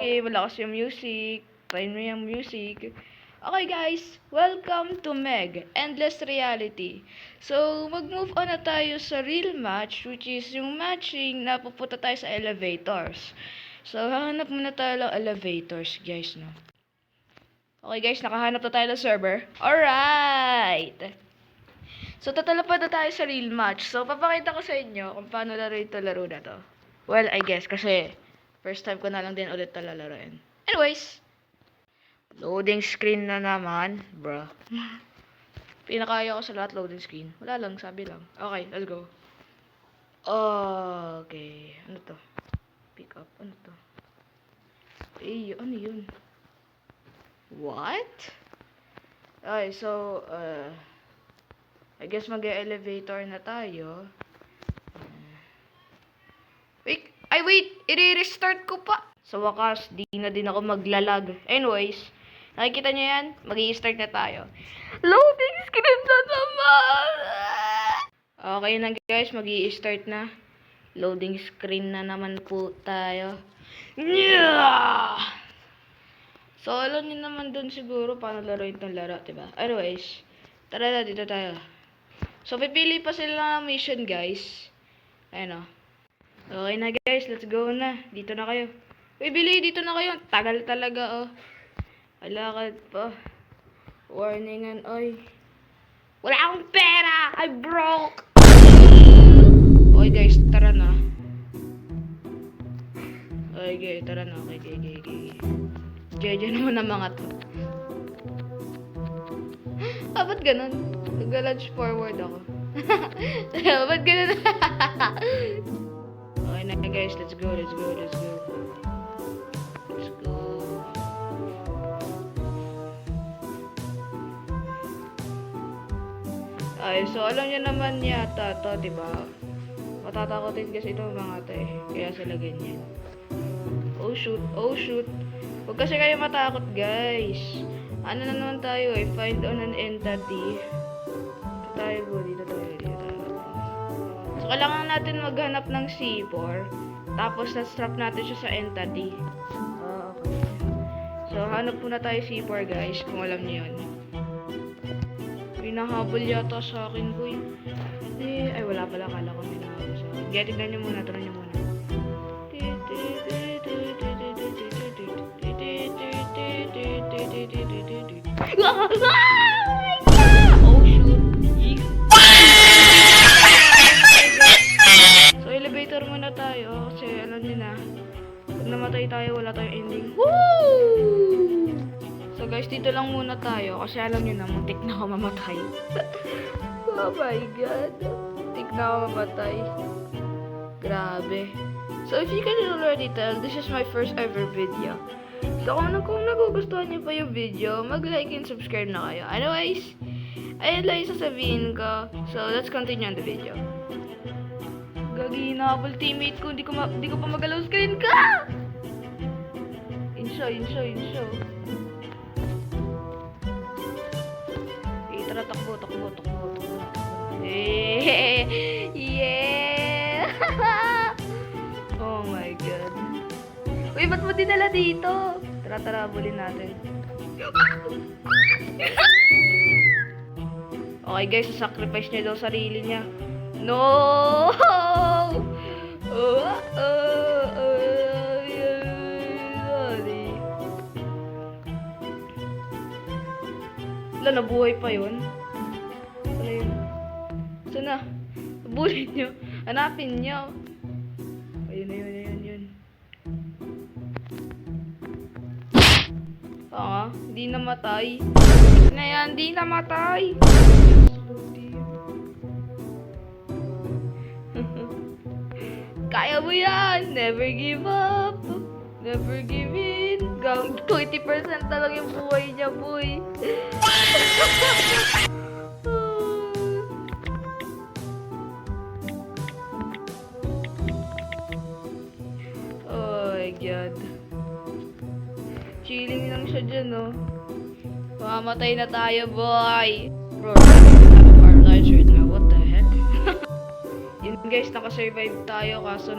Okay, malakas yung music. Try mo yung music. Okay guys, welcome to Meg, Endless Reality. So, mag-move on na tayo sa real match, which is yung matching na pupunta tayo sa elevators. So, hahanap muna tayo ng elevators, guys, no? Okay guys, nakahanap na tayo ng server. Alright! So, tatalapad na tayo sa real match. So, papakita ko sa inyo kung paano laro na to. Well, I guess, kasi first time ko na lang din ulit lalaroin. Anyways, loading screen na naman, bro. Pinakaya ko sa lahat loading screen. Wala lang, sabi lang. Okay, let's go. Okay, ano to? Pick up, ano to? Eh, ano yun? What? Okay, so, I guess mag-elevator na tayo. Wait! I-restart ko pa! Sa wakas, di na din ako maglalag. Anyways, nakikita nyo yan? Mag-i-start na tayo. Loading screen na naman! Okay na guys, mag-i-start na. Loading screen na naman po tayo. Yeah! So, alam nyo naman dun siguro paano laruin itong laro, diba? Anyways, tara na, dito tayo. So, pipili pa sila ng mission, guys. Ayun o. Okay na, guys. Let's go na. Dito na kayo. Uy, Billy, dito na kayo. Tagal talaga, oh. Alakad pa. Warningan, oy. Wala akong pera! I broke! Okay, guys. Tara na. Okay, tara na. Okay. Jeje naman ang mga to. Ba't ganun? Nag-lunge forward ako. Ba't ganun? Okay na guys, let's go. Let's go. Ay, so alam niyo naman yata to, diba? Matatakotin kasi itong mga to eh. Kaya sila ganyan. Oh shoot. Huwag kasi kayo matakot guys. Ano na naman tayo eh, find on an entity. Dito tayo. So, kailangan natin maghanap ng C4. Tapos, na-strap natin siya sa entity. Okay. So, hanap muna tayo C4 guys, kung alam niyo yun. Pinahabol yata sa akin, boy. Ay, wala pala, kala ko pinahabol sa akin. Kaya tignan niyo muna, tara niyo muna. Oh shoot. So elevator muna tayo kasi alam niyo na pag namatay tayo wala tayong ending. Woo! So guys, dito lang muna tayo kasi alam niyo na muntik na ako mamatay. Oh my god. Muntik na ako mamatay. Grabe. So if you can already tell, this is my first ever video. So kung nagugustuhan niyo pa yung video, mag-like and subscribe na kayo. Anyways, ayun lang yung sasabihin ko. So let's continue on the video. Gagi, hinabol teammate ko. Di ko pa magalaw screen ka! Insho. Okay, tara, takbo. Yeah! Oh my god. Uy, ba't mo dinala dito? Tara, bulin natin. Okay guys, sacrifice niya daw sarili niya. No! Wala, nabuhay pa yun. Ano yun? Saan na? Bulin nyo. Hanapin nyo. Ayun. Hindi namatay. Hindi namatay. Kaya mo yan! Never give up! Never give in! 20% na lang yung buhay niya, boy! Oh my god. Chilling lang siya dyan, no? Mamamatay na tayo, boy! Bro, our lives right now. What the heck? Yun guys, naka-survive tayo kaso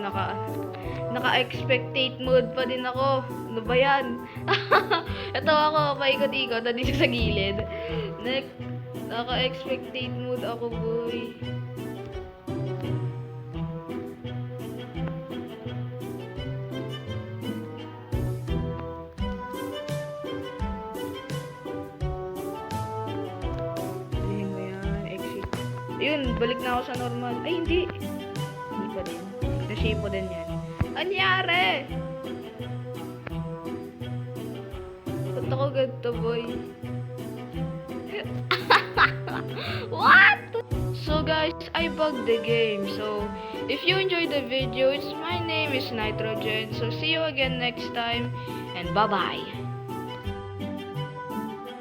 Naka-expectate mode pa din ako. Ano ba yan? Ito ako, paikot-ikot, dito sa gilid. Next, naka-expectate mode ako, boy. Ayun mo yan, exit. Ayun, balik na ako sa normal. Ay, hindi. Hindi pa din. Kasi po din yan. Anyari? Ba't ako ganito, boy? What? So guys, I bugged the game. So, if you enjoyed the video, my name is Nitrogen. So, see you again next time. And bye-bye.